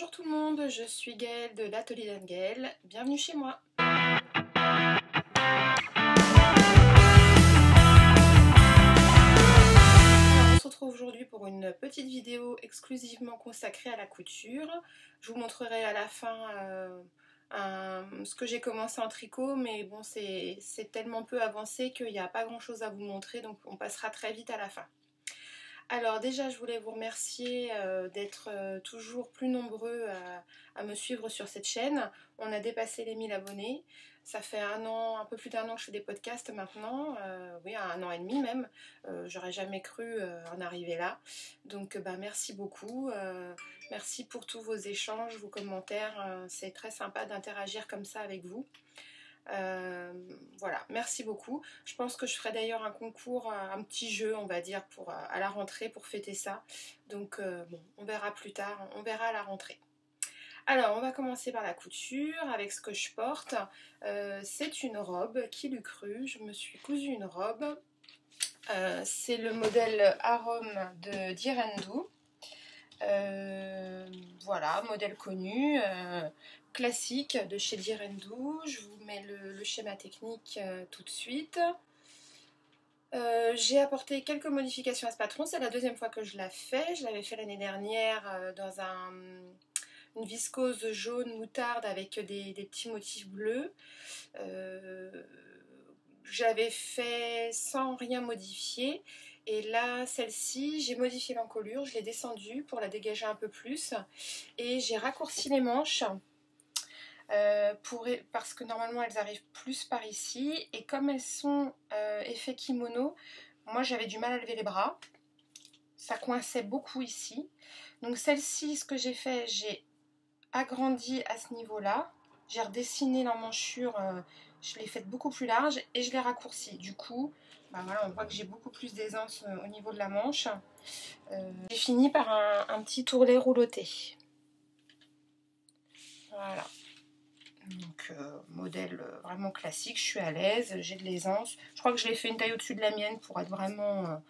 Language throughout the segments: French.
Bonjour tout le monde, je suis Gaëlle de l'Atelier d'Anne-Gaëlle, bienvenue chez moi. On se retrouve aujourd'hui pour une petite vidéo exclusivement consacrée à la couture. Je vous montrerai à la fin ce que j'ai commencé en tricot, mais bon c'est tellement peu avancé qu'il n'y a pas grand chose à vous montrer, donc on passera très vite à la fin. Alors déjà je voulais vous remercier d'être toujours plus nombreux à me suivre sur cette chaîne. On a dépassé les 1000 abonnés. Ça fait un peu plus d'un an que je fais des podcasts maintenant, oui, un an et demi même. J'aurais jamais cru en arriver là. Donc merci beaucoup. Merci pour tous vos échanges, vos commentaires. C'est très sympa d'interagir comme ça avec vous. Voilà, merci beaucoup. Je pense que je ferai d'ailleurs un concours, un petit jeu on va dire à la rentrée pour fêter ça. Donc bon, on verra plus tard, on verra à la rentrée. Alors on va commencer par la couture avec ce que je porte. C'est une robe, qui l'eût cru, je me suis cousu une robe. C'est le modèle Arome de Direndou. Voilà, modèle connu, classique de chez Direndou. Je vous mets le schéma technique tout de suite. J'ai apporté quelques modifications à ce patron, c'est la deuxième fois que je la fais. Je l'avais fait l'année dernière dans une viscose jaune moutarde avec des petits motifs bleus. J'avais fait sans rien modifier. Et là, celle-ci, j'ai modifié l'encolure, je l'ai descendue pour la dégager un peu plus. Et j'ai raccourci les manches parce que normalement elles arrivent plus par ici. Et comme elles sont effet kimono, moi j'avais du mal à lever les bras. Ça coinçait beaucoup ici. Donc celle-ci, ce que j'ai fait, j'ai agrandi à ce niveau-là. J'ai redessiné l'emmanchure, je l'ai faite beaucoup plus large et je l'ai raccourcie. Du coup, ben voilà, on voit que j'ai beaucoup plus d'aisance au niveau de la manche. J'ai fini par un petit tourlet rouloté. Voilà. Donc modèle vraiment classique, je suis à l'aise, j'ai de l'aisance. Je crois que je l'ai fait une taille au-dessus de la mienne pour être vraiment...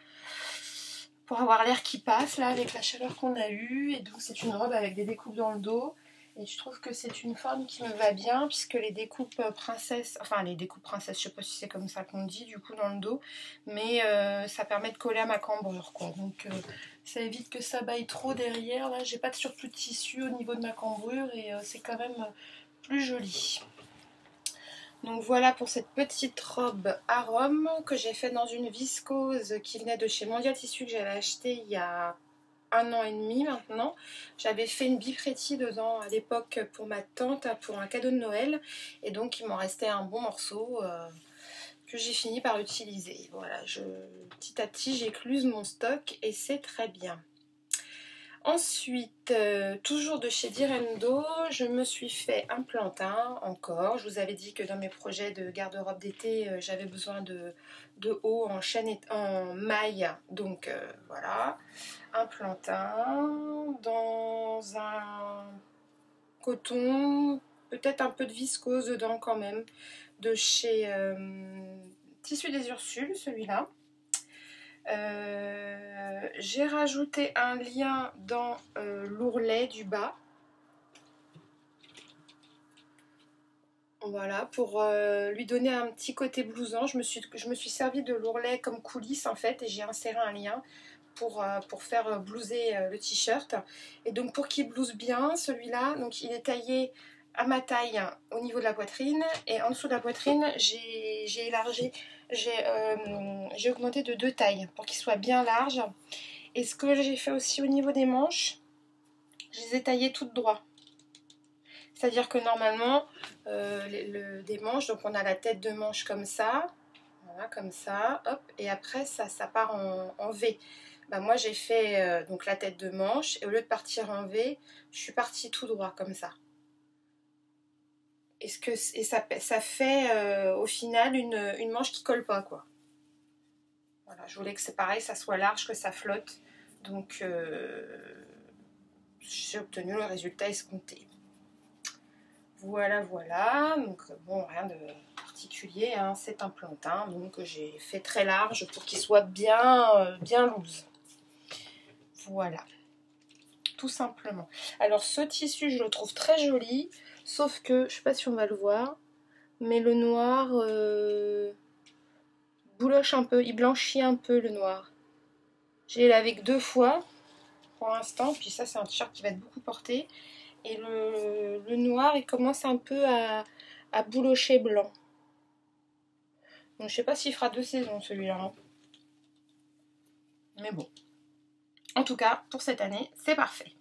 pour avoir l'air qui passe là avec la chaleur qu'on a eue. Et donc c'est une robe avec des découpes dans le dos. Et je trouve que c'est une forme qui me va bien puisque les découpes princesses, enfin les découpes princesses, je sais pas si c'est comme ça qu'on dit du coup dans le dos, mais ça permet de coller à ma cambrure quoi. Donc ça évite que ça baille trop derrière. Là j'ai pas de surplus de tissu au niveau de ma cambrure et c'est quand même plus joli. Donc voilà pour cette petite robe Arome que j'ai faite dans une viscose qui venait de chez Mondial Tissu que j'avais acheté il y a un an et demi maintenant. J'avais fait une bifretti dedans à l'époque pour ma tante, pour un cadeau de Noël. Et donc il m'en restait un bon morceau que j'ai fini par utiliser. Voilà, petit à petit j'écluse mon stock et c'est très bien. Ensuite, toujours de chez Direndou, je me suis fait un plantain encore. Je vous avais dit que dans mes projets de garde-robe d'été, j'avais besoin de haut en chaîne et en maille. Donc voilà, un plantain dans un coton, peut-être un peu de viscose dedans quand même, de chez Tissu des Ursules, celui-là. J'ai rajouté un lien dans l'ourlet du bas. Voilà, pour lui donner un petit côté blouson. Je me suis servi de l'ourlet comme coulisse en fait et j'ai inséré un lien pour faire blouser le t-shirt. Et donc pour qu'il blouse bien, celui-là, donc il est taillé à ma taille au niveau de la poitrine et en dessous de la poitrine j'ai élargi, j'ai augmenté de 2 tailles pour qu'il soit bien large. Et ce que j'ai fait aussi au niveau des manches, je les ai taillées toutes droits. C'est-à-dire que normalement, des manches, donc on a la tête de manche comme ça, voilà, comme ça, hop, et après ça part en V. Bah, moi j'ai fait donc la tête de manche, et au lieu de partir en V, je suis partie tout droit, comme ça. Et ça fait au final une manche qui colle pas, quoi. Voilà, je voulais que c'est pareil, ça soit large, que ça flotte. Donc j'ai obtenu le résultat escompté. Voilà, voilà. Donc bon, rien de particulier, hein. C'est un plantain, donc j'ai fait très large pour qu'il soit bien loose. Voilà. tout simplement. Alors ce tissu, je le trouve très joli, sauf que, je sais pas si on va le voir, mais le noir bouloche un peu, il blanchit un peu le noir. J'ai lavé que 2 fois pour l'instant, puis ça c'est un t-shirt qui va être beaucoup porté. Et le noir, il commence un peu à boulocher blanc. Donc je sais pas s'il fera 2 saisons celui-là. Hein. Mais bon. En tout cas, pour cette année, c'est parfait.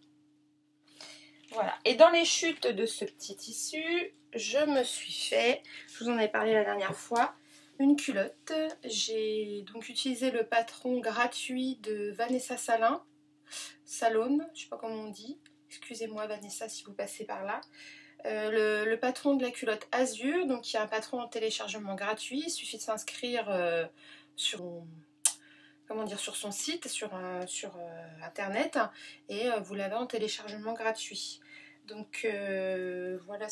Voilà. Et dans les chutes de ce petit tissu, je me suis fait, je vous en avais parlé la dernière fois, une culotte. J'ai donc utilisé le patron gratuit de Vanessa Salone, je sais pas comment on dit. Excusez-moi Vanessa si vous passez par là. Le patron de la culotte Azur, donc il y a un patron en téléchargement gratuit, il suffit de s'inscrire sur son site, sur internet, et vous l'avez en téléchargement gratuit. Donc voilà,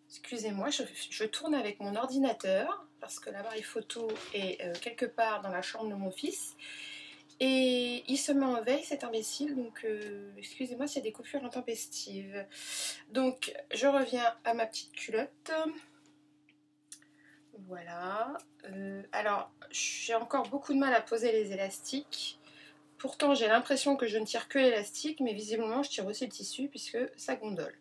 excusez-moi, je tourne avec mon ordinateur, parce que l'appareil photo est quelque part dans la chambre de mon fils, et il se met en veille, cet imbécile, donc excusez-moi s'il y a des coupures intempestives. Donc je reviens à ma petite culotte. Voilà. Alors j'ai encore beaucoup de mal à poser les élastiques. Pourtant j'ai l'impression que je ne tire que l'élastique, mais visiblement je tire aussi le tissu puisque ça gondole.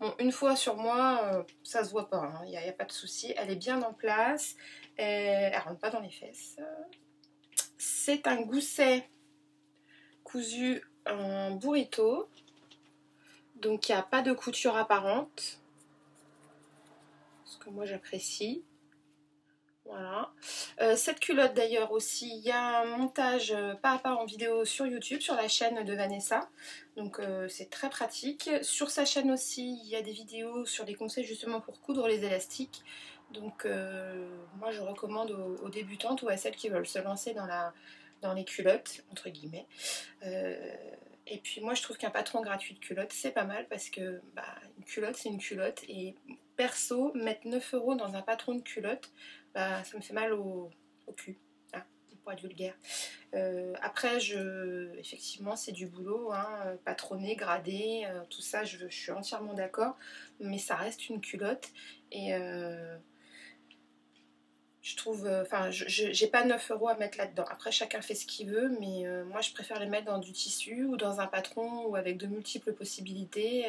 Bon, une fois sur moi, ça se voit pas, il n'y a pas de souci. Elle est bien en place, elle rentre pas dans les fesses. C'est un gousset cousu en burrito, donc il n'y a pas de couture apparente, ce que moi j'apprécie. Voilà. Cette culotte d'ailleurs aussi, il y a un montage pas à pas en vidéo sur YouTube, sur la chaîne de Vanessa. Donc c'est très pratique. Sur sa chaîne aussi, il y a des vidéos sur des conseils justement pour coudre les élastiques. Donc moi je recommande aux débutantes ou à celles qui veulent se lancer dans les culottes, entre guillemets. Et puis moi je trouve qu'un patron gratuit de culotte c'est pas mal parce que une culotte c'est une culotte, et perso mettre 9 € dans un patron de culotte, ça me fait mal au cul, pour être vulgaire. Après effectivement c'est du boulot, patronner, grader, tout ça je suis entièrement d'accord, mais ça reste une culotte, et je trouve, j'ai pas 9 € à mettre là-dedans. Après, chacun fait ce qu'il veut, mais moi, je préfère les mettre dans du tissu ou dans un patron ou avec de multiples possibilités,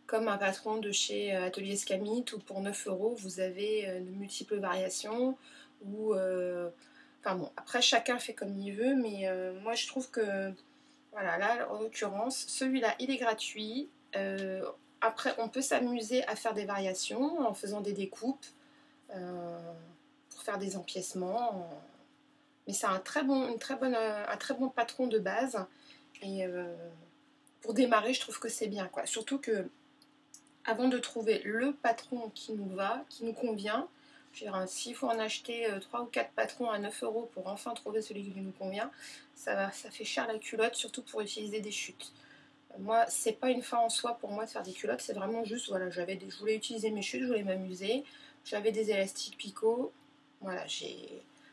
comme un patron de chez Atelier Scamit, où pour 9 € vous avez de multiples variations. Ou, enfin bon, après, chacun fait comme il veut, mais moi, je trouve que, voilà, là, en l'occurrence, celui-là, il est gratuit. Après, on peut s'amuser à faire des variations en faisant des découpes. Pour faire des empiècements, mais c'est un très bon patron de base, et pour démarrer je trouve que c'est bien, quoi. Surtout que avant de trouver le patron qui nous va, qui nous convient, s'il faut en acheter 3 ou 4 patrons à 9 € pour enfin trouver celui qui nous convient, ça fait cher la culotte, surtout pour utiliser des chutes. Moi, c'est pas une fin en soi pour moi de faire des culottes, c'est vraiment juste, voilà, je voulais utiliser mes chutes, je voulais m'amuser, j'avais des élastiques picot, voilà,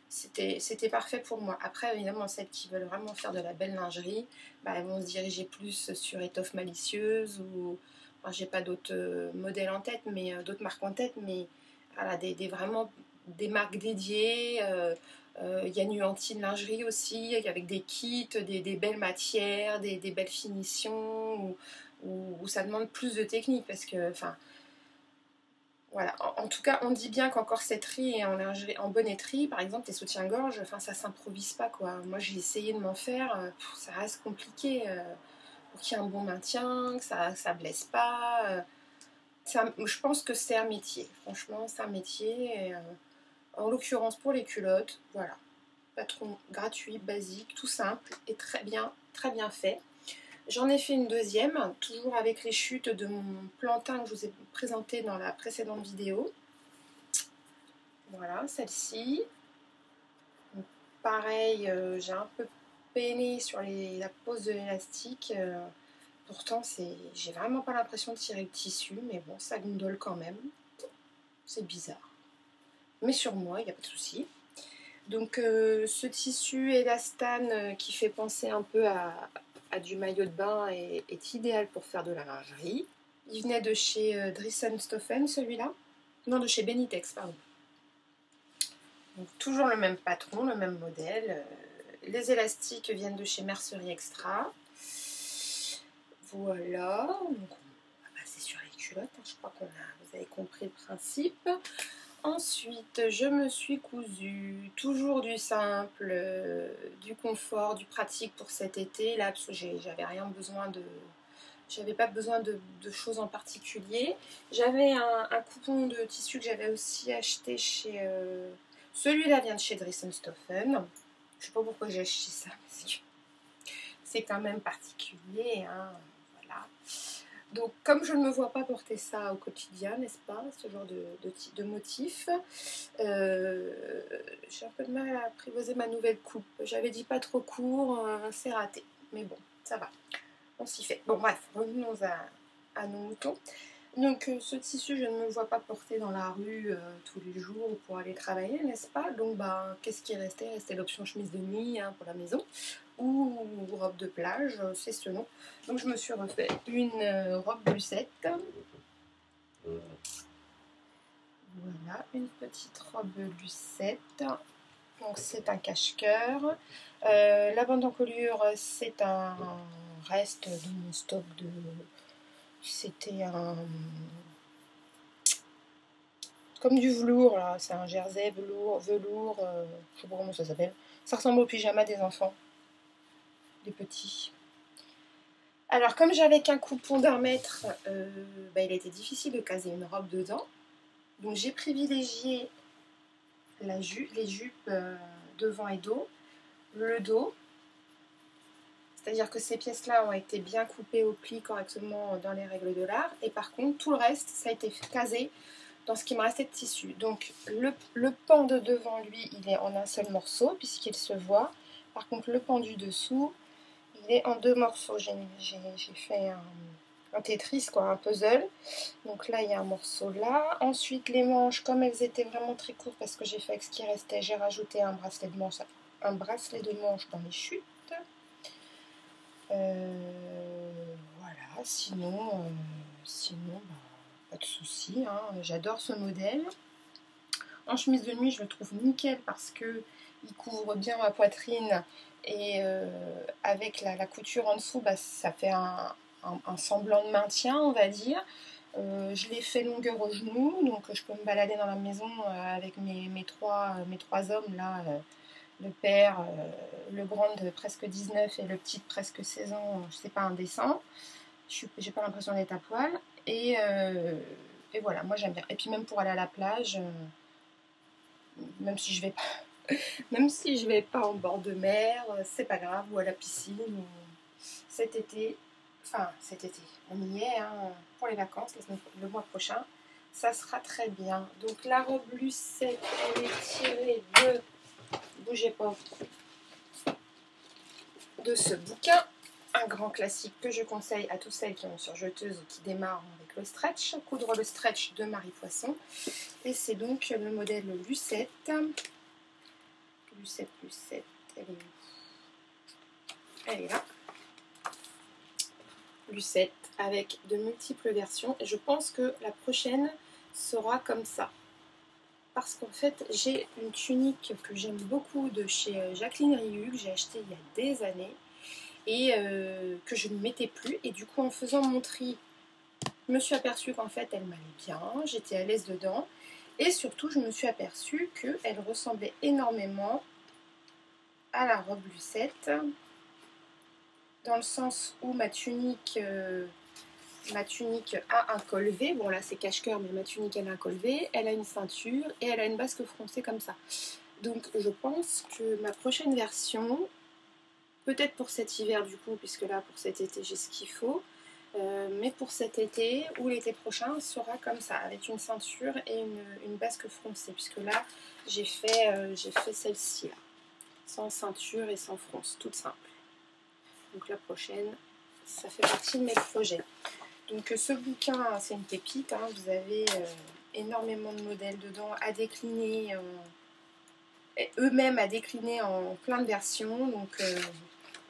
c'était parfait pour moi. Après, évidemment, celles qui veulent vraiment faire de la belle lingerie, elles vont se diriger plus sur étoffe malicieuse, ou, enfin, j'ai pas d'autres modèles en tête, mais d'autres marques en tête, mais voilà, vraiment des marques dédiées. Il y a Nuantine lingerie aussi, avec des kits, des belles matières, des belles finitions, où ça demande plus de technique, parce que, enfin, voilà. En tout cas, on dit bien qu'en corsetterie et en lingerie, en bonnetterie, par exemple, les soutiens-gorge, enfin, ça s'improvise pas, quoi. Moi, j'ai essayé de m'en faire, ça reste compliqué, pour qu'il y ait un bon maintien, que ça blesse pas. Je pense que c'est un métier, franchement, c'est un métier. Et, en l'occurrence, pour les culottes, voilà. Patron gratuit, basique, tout simple et très bien fait. J'en ai fait une deuxième, toujours avec les chutes de mon plantain que je vous ai présenté dans la précédente vidéo. Voilà, celle-ci. Pareil, j'ai un peu peiné sur la pose de l'élastique. Pourtant, j'ai vraiment pas l'impression de tirer le tissu, mais bon, ça gondole quand même. C'est bizarre. Mais sur moi, il n'y a pas de souci. Donc ce tissu élastane qui fait penser un peu à du maillot de bain et est idéal pour faire de la lingerie. Il venait de chez Driessen Stoffen, celui-là. Non, de chez Benitex, pardon. Donc, toujours le même patron, le même modèle. Les élastiques viennent de chez Mercerie Extra. Voilà. Donc, on va passer sur les culottes. Je crois qu'on a, vous avez compris le principe. Ensuite, je me suis cousu toujours du simple, du confort, du pratique pour cet été. Là, parce que j'avais rien besoin de... J'avais pas besoin de choses en particulier. J'avais un coupon de tissu que j'avais aussi acheté chez... celui-là vient de chez Driessen Stoffen. Je sais pas pourquoi j'ai acheté ça, parce que c'est quand même particulier, hein. Voilà. Donc, comme je ne me vois pas porter ça au quotidien, n'est-ce pas, ce genre de motif, j'ai un peu de mal à apprivoiser ma nouvelle coupe. J'avais dit pas trop court, c'est raté. Mais bon, ça va. On s'y fait. Bon, bref, revenons à nos moutons. Donc, ce tissu, je ne me vois pas porter dans la rue tous les jours pour aller travailler, n'est-ce pas? Donc, bah, qu'est-ce qui restait? Restait l'option chemise de nuit, hein, pour la maison, ou robe de plage, c'est selon. Donc, je me suis refait une robe lucette. Voilà, une petite robe lucette. Donc, c'est un cache-cœur. La bande d'encolure, c'est un reste de mon stock de... C'était un... Comme du velours, là. C'est un jersey velours, je sais pas comment ça s'appelle. Ça ressemble au pyjama des enfants. Des petits. Alors, comme j'avais qu'un coupon d'1 mètre, bah, il était difficile de caser une robe dedans. Donc, j'ai privilégié les jupes devant et dos. Le dos. C'est-à-dire que ces pièces-là ont été bien coupées au pli correctement dans les règles de l'art. Et par contre, tout le reste, ça a été casé dans ce qui me restait de tissu. Donc, le pan de devant, lui, il est en un seul morceau, puisqu'il se voit. Par contre, le pan du dessous, il est en 2 morceaux. J'ai fait un Tetris, quoi, un puzzle. Donc là, il y a un morceau là. Ensuite, les manches, comme elles étaient vraiment très courtes, parce que j'ai fait avec ce qui restait, j'ai rajouté un bracelet de manche dans les chutes. Voilà, sinon bah, pas de soucis, hein. J'adore ce modèle. En chemise de nuit, je le trouve nickel parce que il couvre bien ma poitrine et avec la couture en dessous, bah, ça fait un semblant de maintien, on va dire. Je l'ai fait longueur au genou, donc je peux me balader dans la maison avec mes trois hommes là. Le père, le grand de presque 19 et le petit de presque 16 ans, je sais pas, indécent. J'ai pas l'impression d'être à poil. Et voilà, moi j'aime bien. Et puis même pour aller à la plage, même si je vais pas, même si je vais pas en bord de mer, c'est pas grave, ou à la piscine. Cet été, on y est, hein, pour les vacances, le mois prochain, ça sera très bien. Donc la robe lucette, elle est tirée de... Bougez pas, de ce bouquin, un grand classique que je conseille à tous celles qui ont surjeteuse ou qui démarrent avec le stretch, coudre le stretch de Marie Poisson. Et c'est donc le modèle Lucette. Lucette, elle est où? Elle est là. Lucette avec de multiples versions. Et je pense que la prochaine sera comme ça. Parce qu'en fait, j'ai une tunique que j'aime beaucoup de chez Jacqueline Rieu, que j'ai achetée il y a des années. Et que je ne mettais plus. Et du coup, en faisant mon tri, je me suis aperçue qu'en fait, elle m'allait bien. J'étais à l'aise dedans. Et surtout, je me suis aperçue qu'elle ressemblait énormément à la robe Lucette. Dans le sens où ma tunique a un col V. Bon, là, c'est cache-cœur, mais ma tunique, elle a un col V. Elle a une ceinture et elle a une basque froncée comme ça. Donc, je pense que ma prochaine version... Peut-être pour cet hiver du coup, puisque là pour cet été j'ai ce qu'il faut. Mais pour cet été ou l'été prochain sera comme ça, avec une ceinture et une basque froncée. Puisque là j'ai fait celle-ci là, sans ceinture et sans fronce, toute simple. Donc la prochaine, ça fait partie de mes projets. Donc ce bouquin, c'est une pépite, hein. Vous avez énormément de modèles dedans à décliner, eux-mêmes à décliner en plein de versions. Donc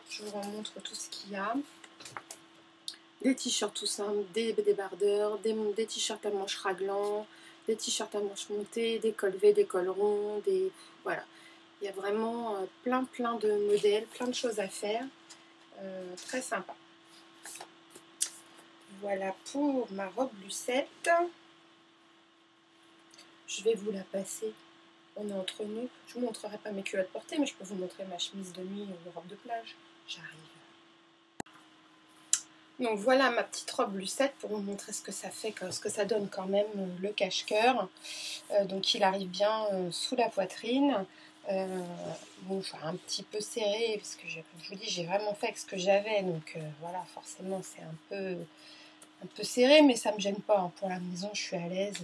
Je vous remontre tout ce qu'il y a. Des t-shirts tout simples, des débardeurs, des t-shirts à manches raglant, des t-shirts à manches montées, des cols V, des cols ronds, des... Voilà. Il y a vraiment plein de modèles, plein de choses à faire. Très sympa. Voilà pour ma robe Lucette. Je vais vous la passer. On est entre nous. Je ne vous montrerai pas mes culottes portées, mais je peux vous montrer ma chemise de nuit ou robe de plage. J'arrive. Donc voilà ma petite robe Lucette pour vous montrer ce que ça fait, ce que ça donne quand même le cache-cœur. Donc il arrive bien sous la poitrine. Bon, enfin, un petit peu serré parce que comme je vous dis, j'ai vraiment fait avec ce que j'avais. Donc voilà, forcément c'est un peu serré, mais ça me gêne pas. Hein. Pour la maison, je suis à l'aise.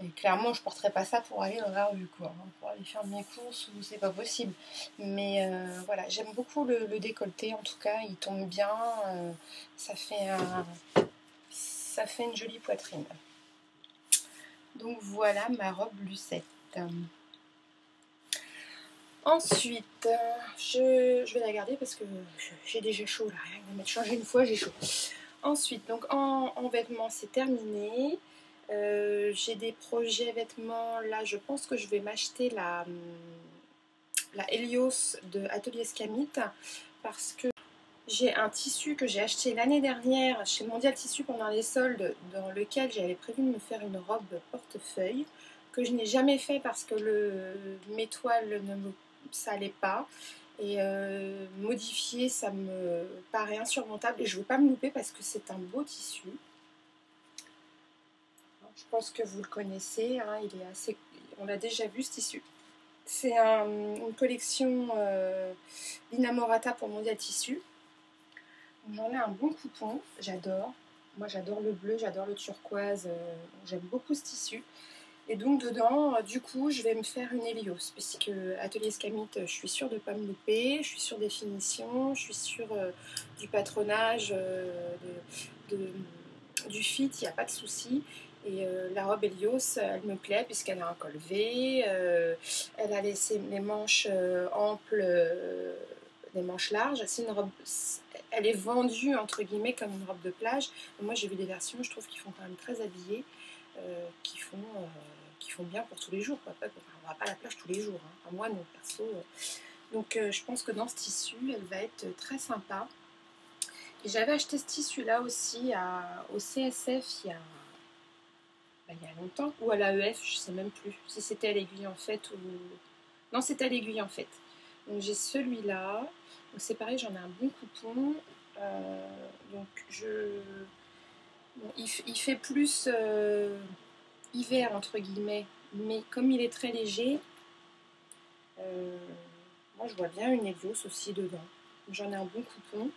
Et clairement, je porterai pas ça pour aller dans la rue, quoi. Hein, pour aller faire mes courses, c'est pas possible. Mais voilà, j'aime beaucoup le décolleté. En tout cas, il tombe bien. Ça fait une jolie poitrine. Donc voilà ma robe Lucette. Ensuite, je vais la garder parce que j'ai déjà chaud là. Rien que de m'être changé une fois, j'ai chaud. Ensuite, donc en vêtements, c'est terminé. J'ai des projets vêtements. Là, je pense que je vais m'acheter la Helios de Atelier Scamit parce que j'ai un tissu que j'ai acheté l'année dernière chez Mondial Tissu pendant les soldes, dans lequel j'avais prévu de me faire une robe portefeuille que je n'ai jamais fait parce que mes toiles ça allait pas. Et modifier, ça me paraît insurmontable et je ne veux pas me louper parce que c'est un beau tissu. Je pense que vous le connaissez, hein, il est assez... on l'a déjà vu ce tissu. C'est une collection d'Inamorata pour Mondial Tissu. J'en ai un bon coupon, j'adore. Moi j'adore le bleu, j'adore le turquoise, j'aime beaucoup ce tissu. Et donc dedans, du coup, je vais me faire une Helios, puisque Atelier Scamit, je suis sûre de ne pas me louper, je suis sûre des finitions, je suis sûre du patronage, du fit, il n'y a pas de souci. Et la robe Helios, elle me plaît puisqu'elle a un col V, elle a les manches amples, les manches larges. C'est une robe, elle est vendue entre guillemets comme une robe de plage. Moi j'ai vu des versions, je trouve qu'ils font quand même très habillés, qui font bien pour tous les jours. Quoi. On va pas à la plage tous les jours, hein. Enfin, moi non, perso. Donc je pense que dans ce tissu, elle va être très sympa. Et j'avais acheté ce tissu-là aussi au CSF il y a longtemps, ou à l'AEF, je sais même plus si c'était à l'Aiguille en Fête ou... Non, c'était à l'Aiguille en Fête. Donc j'ai celui-là. Donc c'est pareil, j'en ai un bon coupon. Donc bon, il fait plus hiver entre guillemets, mais comme il est très léger, moi je vois bien une Helios aussi dedans. J'en ai un bon coupon.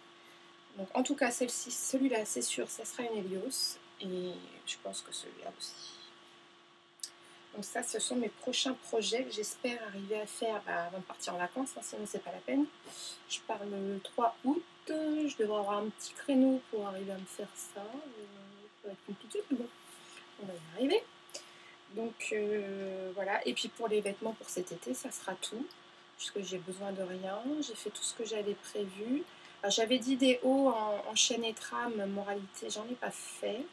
Donc en tout cas celui-là c'est sûr, ça sera une Helios. Et je pense que celui-là aussi. Donc ça, ce sont mes prochains projets que j'espère arriver à faire avant de partir en vacances, hein, sinon c'est pas la peine. Je pars le 3 août, je devrais avoir un petit créneau pour arriver à me faire ça. Ça va être compliqué, mais bon, on va y arriver. Donc voilà, et puis pour les vêtements pour cet été, ça sera tout, puisque j'ai besoin de rien. J'ai fait tout ce que j'avais prévu. J'avais dit des hauts en chaîne et trame, moralité, j'en ai pas fait.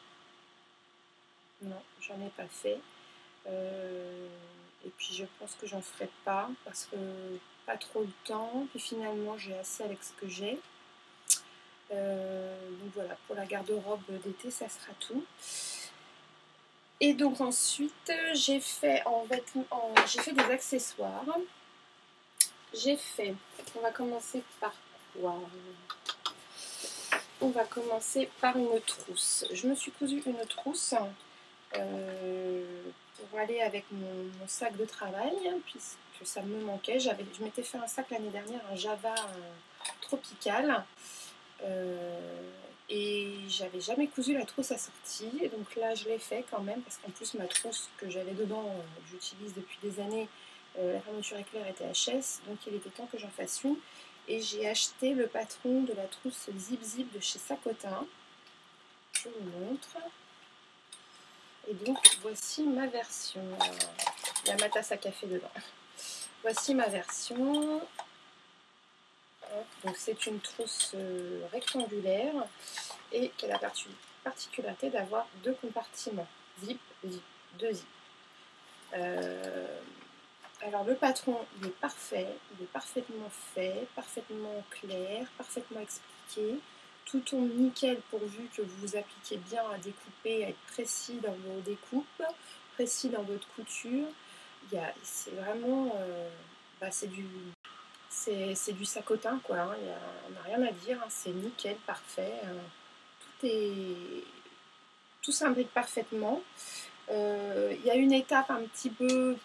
Non, j'en ai pas fait. Et puis je pense que j'en ferai pas parce que pas trop le temps, puis finalement j'ai assez avec ce que j'ai. Donc voilà, pour la garde-robe d'été ça sera tout. Et donc ensuite j'ai fait des accessoires. On va commencer par quoi? On va commencer par une trousse. Je me suis cousu une trousse pour aller avec mon sac de travail, puisque ça me manquait. Je m'étais fait un sac l'année dernière, un Java tropical, et j'avais jamais cousu la trousse assortie. Donc là, je l'ai fait quand même, parce qu'en plus, ma trousse que j'avais dedans, que j'utilise depuis des années, la fermeture éclair était HS, donc il était temps que j'en fasse une. Et j'ai acheté le patron de la trousse Zip Zip de chez Sacotin. Je vous montre. Et donc, voici ma version. Il y a ma tasse à café dedans. Voici ma version. Donc c'est une trousse rectangulaire et qui a la particularité d'avoir 2 compartiments. Zip, zip, 2 zips. Alors le patron, il est parfait, il est parfaitement fait, parfaitement clair, parfaitement expliqué. Tout tombe nickel pourvu que vous vous appliquiez bien à découper, à être précis dans vos découpes, précis dans votre couture. C'est vraiment, c'est du sacotin quoi, hein. On n'a rien à dire, hein. C'est nickel, parfait. Tout s'imbrique parfaitement. Il y a une étape un petit peu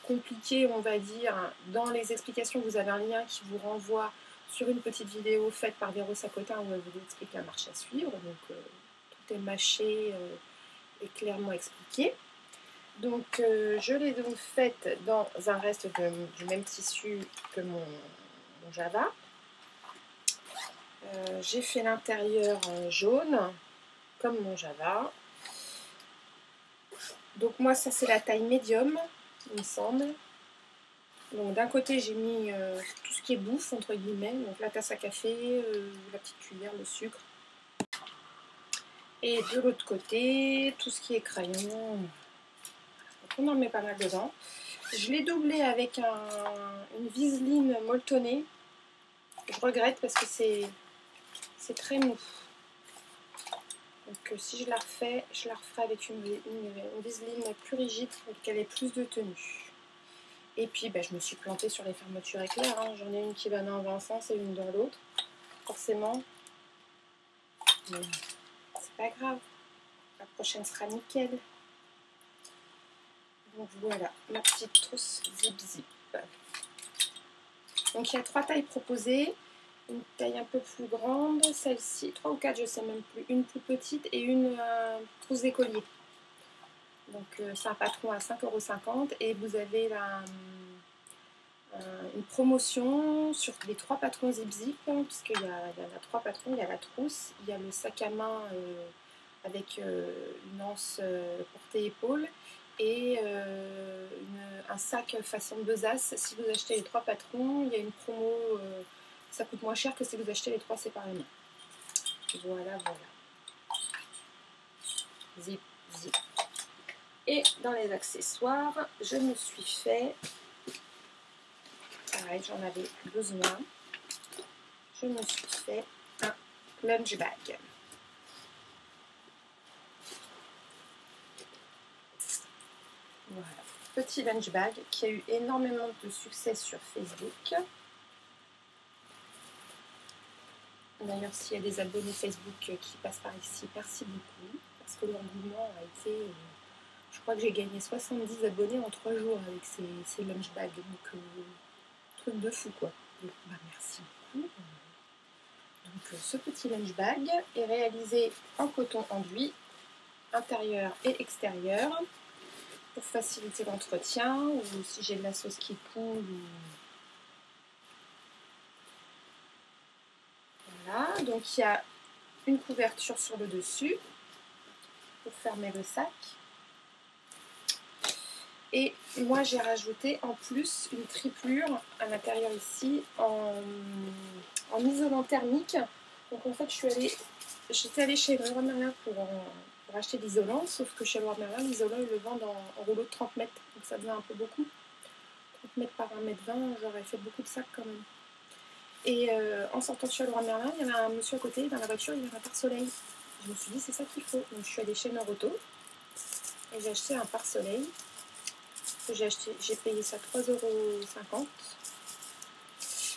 compliquée, on va dire, dans les explications. Vous avez un lien qui vous renvoie sur une petite vidéo faite par Véro Sacotin où elle vous explique la marche à suivre. Donc tout est mâché et clairement expliqué. Donc je l'ai donc faite dans un reste du même tissu que mon Java. J'ai fait l'intérieur jaune comme mon Java. Donc moi ça c'est la taille médium, il me semble. Donc d'un côté j'ai mis tout ce qui est bouffe entre guillemets, donc la tasse à café, la petite cuillère, le sucre. Et de l'autre côté, tout ce qui est crayon. Donc on en met pas mal dedans. Je l'ai doublé avec une viseline molletonnée. Je regrette parce que c'est très mou. Donc si je la refais, je la referai avec une viseline plus rigide pour qu'elle ait plus de tenue. Et puis je me suis plantée sur les fermetures éclairs, hein. J'en ai une qui va dans un sens et une dans l'autre. Forcément. Mais c'est pas grave. La prochaine sera nickel. Donc voilà, ma petite trousse zip zip. Donc il y a 3 tailles proposées. Une taille un peu plus grande, celle-ci, 3 ou 4, je ne sais même plus. Une plus petite et une trousse d'écolier. Donc c'est un patron à 5,50 € et vous avez une promotion sur les 3 patrons zip zip, hein, puisqu'il y en a 3 patrons. Il y a la trousse, il y a le sac à main avec une anse portée-épaule et un sac façon besace. Si vous achetez les 3 patrons, il y a une promo, ça coûte moins cher que si vous achetez les 3 séparément. Voilà, voilà. Zip, zip. Et dans les accessoires, je me suis fait, pareil, j'en avais besoin, je me suis fait un lunch bag. Voilà, petit lunch bag qui a eu énormément de succès sur Facebook. D'ailleurs, s'il y a des abonnés Facebook qui passent par ici, merci beaucoup, parce que l'engouement a été... je crois que j'ai gagné 70 abonnés en 3 jours avec ces lunch bags, donc truc de fou quoi. Donc, merci beaucoup. Donc ce petit lunch bag est réalisé en coton enduit, intérieur et extérieur, pour faciliter l'entretien, ou si j'ai de la sauce qui coule. Voilà, donc il y a une couverture sur le dessus pour fermer le sac. Et moi j'ai rajouté en plus une triplure à l'intérieur ici en isolant thermique. Donc en fait j'étais allée chez Leroy Merlin pour acheter de l'isolant, sauf que chez Leroy Merlin l'isolant ils le vendent en rouleau de 30 mètres, donc ça devient un peu beaucoup. 30 mètres par 1,20 m, j'aurais fait beaucoup de sacs quand même. Et en sortant de chez Leroy Merlin, il y avait un monsieur à côté, dans la voiture il y avait un pare-soleil. Je me suis dit c'est ça qu'il faut, donc je suis allée chez Noroto et j'ai acheté un pare-soleil. J'ai payé ça 3,50 €.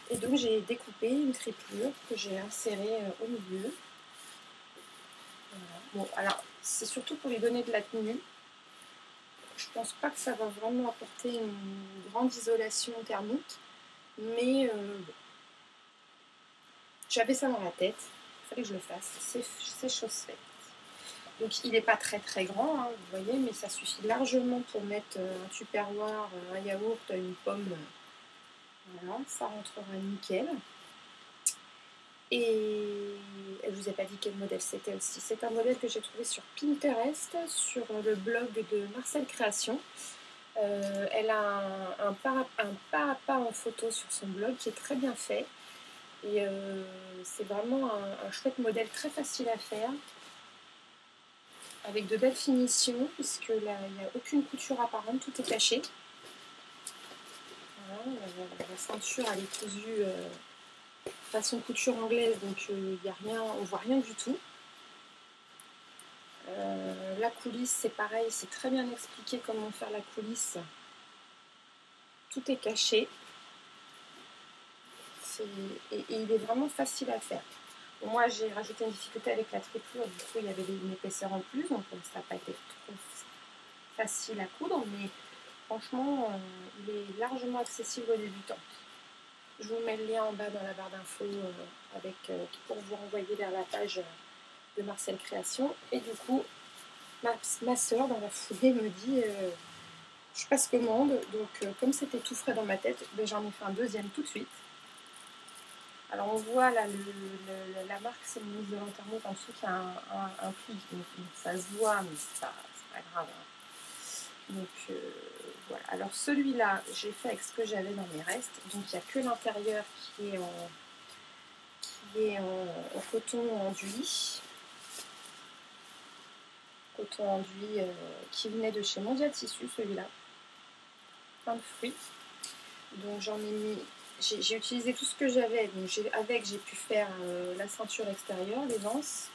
Et donc j'ai découpé une triplure que j'ai insérée au milieu. Voilà. Bon, alors c'est surtout pour lui donner de la tenue. Je pense pas que ça va vraiment apporter une grande isolation thermique, mais bon. J'avais ça dans la tête, il fallait que je le fasse, c'est chose faite. Donc il n'est pas très très grand, hein, vous voyez, mais ça suffit largement pour mettre un tupperware, un yaourt, une pomme. Voilà, ça rentrera nickel. Et je ne vous ai pas dit quel modèle c'était aussi. C'est un modèle que j'ai trouvé sur Pinterest, sur le blog de Marcel Création. Elle a un pas à pas en photo sur son blog qui est très bien fait. Et c'est vraiment un chouette modèle, très facile à faire, avec de belles finitions, puisque là, il n'y a aucune couture apparente, tout est caché. Voilà, la ceinture, elle est cousue façon couture anglaise, donc il y a rien, on voit rien du tout. La coulisse, c'est pareil, c'est très bien expliqué comment faire la coulisse. Tout est caché. Et il est vraiment facile à faire. Bon, moi, j'ai rajouté une difficulté avec la triplure, du coup, il y avait une épaisseur en plus, donc ça n'a pas été trop facile à coudre, mais franchement, il est largement accessible aux débutantes. Je vous mets le lien en bas dans la barre d'infos pour vous renvoyer vers la page de Marcel Création. Et du coup, ma soeur, dans la foulée, me dit je passe commande. Donc, comme c'était tout frais dans ma tête, ben, j'en ai fait un deuxième tout de suite. Alors, on voit là, la marque, c'est une mise de thermique en dessous qui a un pli. Donc, ça se voit, mais c'est pas grave. Hein. Donc, voilà. Alors, celui-là, j'ai fait avec ce que j'avais dans mes restes. Donc, il n'y a que l'intérieur qui est en coton enduit. Coton enduit qui venait de chez Mondial Tissu, celui-là. Plein de fruits. Donc j'en ai mis, j'ai utilisé tout ce que j'avais. Donc j'ai pu faire la ceinture extérieure, les anses.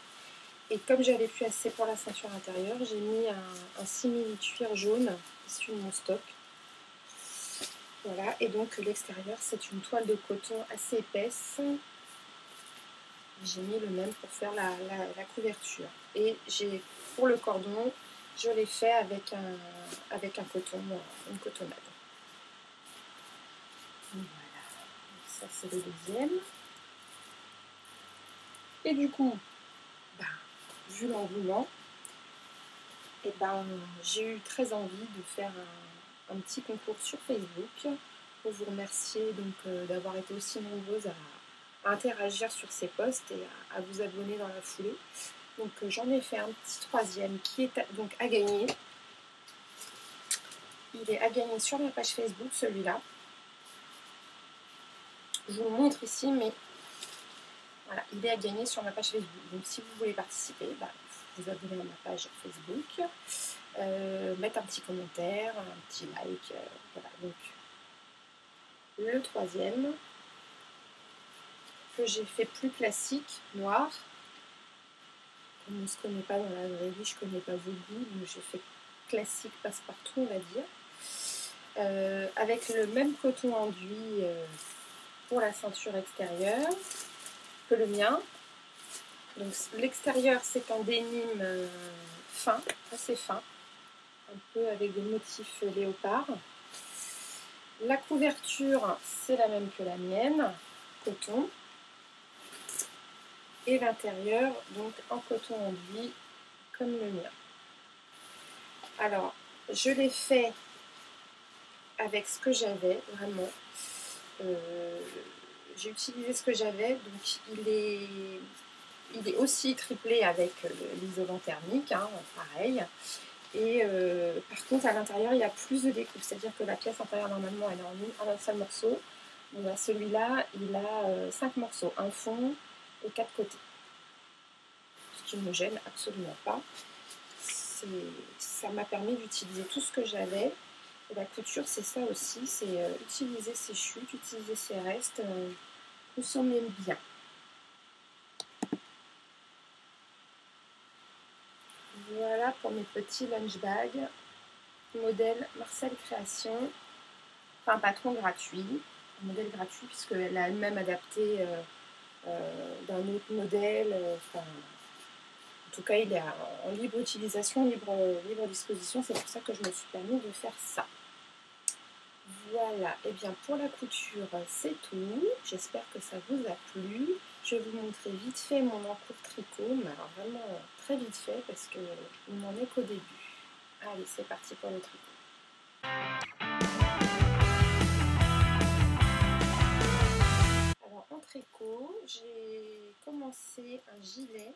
Et comme j'avais plus assez pour la ceinture intérieure, j'ai mis un simili-cuir jaune issu de mon stock. Voilà, et donc l'extérieur, c'est une toile de coton assez épaisse. J'ai mis le même pour faire la couverture. Et pour le cordon, je l'ai fait avec un coton, une cotonnade. Voilà, ça c'est le deuxième. Et du coup, vu l'engouement, j'ai eu très envie de faire un petit concours sur Facebook pour vous remercier d'avoir été aussi nombreuses à interagir sur ces posts et à vous abonner dans la foulée. Donc j'en ai fait un petit troisième qui est donc à gagner. Il est à gagner sur ma page Facebook, celui-là. Je vous le montre ici, mais voilà, il est à gagner sur ma page Facebook. Donc si vous voulez participer, vous abonnez à ma page Facebook, mettre un petit commentaire, un petit like. Voilà, donc le troisième que j'ai fait plus classique, noir. Comme on ne se connaît pas dans la vraie vie, je ne connais pas vos goûts, donc j'ai fait classique passe-partout, on va dire. Avec le même coton enduit pour la ceinture extérieure que le mien. Donc l'extérieur, c'est un denim fin, assez fin, un peu avec des motifs léopard. La couverture, c'est la même que la mienne, coton. Et l'intérieur, donc en coton enduit, comme le mien. Alors, je l'ai fait avec ce que j'avais, vraiment. J'ai utilisé ce que j'avais, donc il est aussi triplé avec l'isolant thermique, hein, pareil. Et par contre, à l'intérieur, il y a plus de découpe, c'est-à-dire que la pièce intérieure, normalement, elle est en un seul morceau. Celui-là, il a 5 morceaux, un fond et 4 côtés. Ce qui ne me gêne absolument pas. Ça m'a permis d'utiliser tout ce que j'avais. Et la couture, c'est ça aussi, c'est utiliser ses chutes, utiliser ses restes, consommer bien. Voilà pour mes petits lunch bags. Modèle Marcel Création. Enfin, un patron gratuit. Un modèle gratuit puisqu'elle a elle-même adapté d'un autre modèle. En tout cas, il est en libre utilisation, libre disposition. C'est pour ça que je me suis permis de faire ça. Voilà, et bien pour la couture, c'est tout. J'espère que ça vous a plu. Je vais vous montrer vite fait mon encours tricot, mais alors vraiment très vite fait parce qu'on n'en est qu'au début. Allez, c'est parti pour le tricot. Alors en tricot, j'ai commencé un gilet.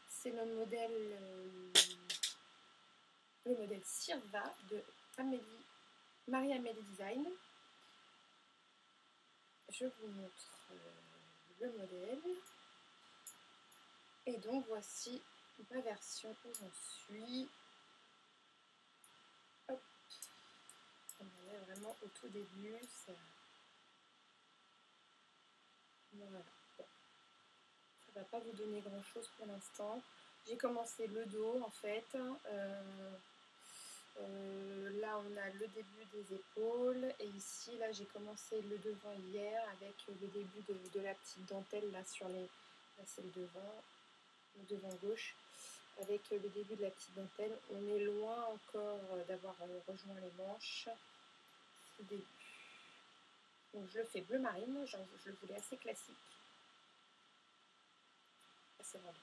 C'est le modèle Sirva de Marie-Amélie Design. Je vous montre le modèle. Et donc voici ma version où j'en suis. Hop. On est vraiment au tout début. Ça... Voilà. Bon. Ça va pas vous donner grand chose pour l'instant. J'ai commencé le dos en fait. Là on a le début des épaules et ici là j'ai commencé le devant hier avec le début de la petite dentelle là sur les... Là c'est le devant gauche avec le début de la petite dentelle. On est loin encore d'avoir rejoint les manches. C'est le début. Donc je le fais bleu marine, je le voulais assez classique. C'est l'endroit.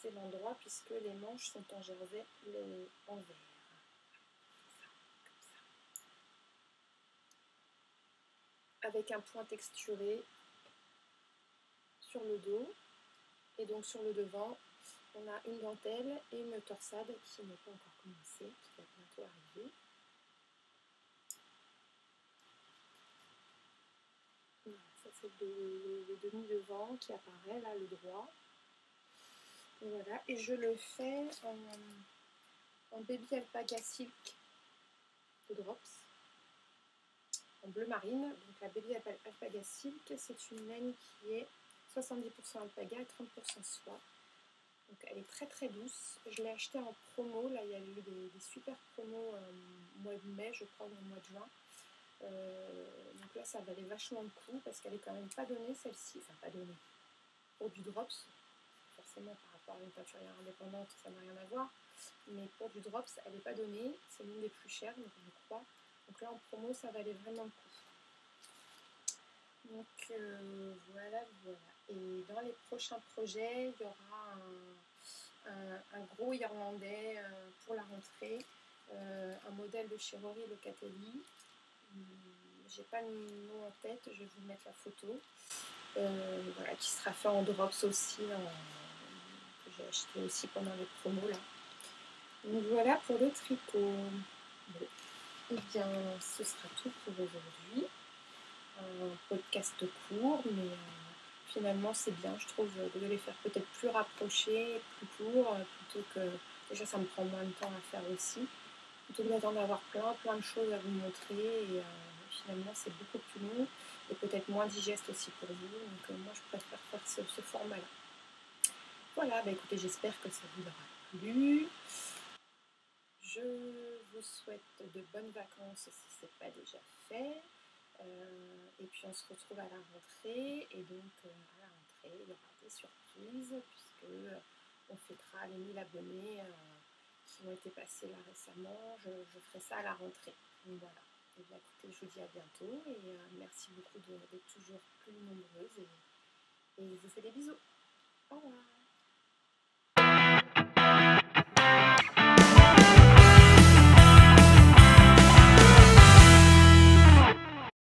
C'est l'endroit puisque les manches sont en jersey en vert. Avec un point texturé sur le dos et donc sur le devant on a une dentelle et une torsade qui n'est pas encore commencée, qui va bientôt arriver. Voilà, ça c'est le demi-devant qui apparaît là, le droit. Et voilà, et je le fais en baby alpaga silk de Drops, en bleu marine. Donc la baby alpaga silk, c'est une laine qui est 70% alpaga et 30% soie. Donc elle est très très douce. Je l'ai achetée en promo, là il y a eu des super promos au mois de mai, je crois, ou au mois de juin. Donc là ça valait vachement le coup parce qu'elle est quand même pas donnée celle-ci, enfin pas donnée. Pour du Drops, forcément par rapport à une teinturière indépendante ça n'a rien à voir, mais pour du Drops elle n'est pas donnée, c'est l'une des plus chères donc je crois. Donc là en promo ça valait vraiment le coup. Donc voilà. Et dans les prochains projets il y aura un gros irlandais pour la rentrée, un modèle de chez Rory Locatelli. J'ai pas le nom en tête, je vais vous mettre la photo. Voilà, qui sera fait en Drops aussi, que j'ai acheté aussi pendant les promos là. Donc voilà pour le tricot. Bon. Et bien ce sera tout pour aujourd'hui. Un podcast court, mais finalement c'est bien, je trouve, de les faire peut-être plus rapprochés, plus courts, plutôt que... Déjà ça me prend moins de temps à faire aussi, plutôt que d'attendre d'avoir plein de choses à vous montrer, et finalement c'est beaucoup plus long, et peut-être moins digeste aussi pour vous, donc moi je préfère faire ce format-là. Voilà, bah écoutez, j'espère que ça vous aura plu. Je vous souhaite de bonnes vacances si ce n'est pas déjà fait. Et puis on se retrouve à la rentrée, et donc à la rentrée il y aura des surprises puisque on fêtera les 1000 abonnés qui ont été passés là récemment. Je ferai ça à la rentrée. Donc voilà. Et bien écoutez, je vous dis à bientôt et merci beaucoup d'être toujours plus nombreuses, et je vous fais des bisous. Au revoir.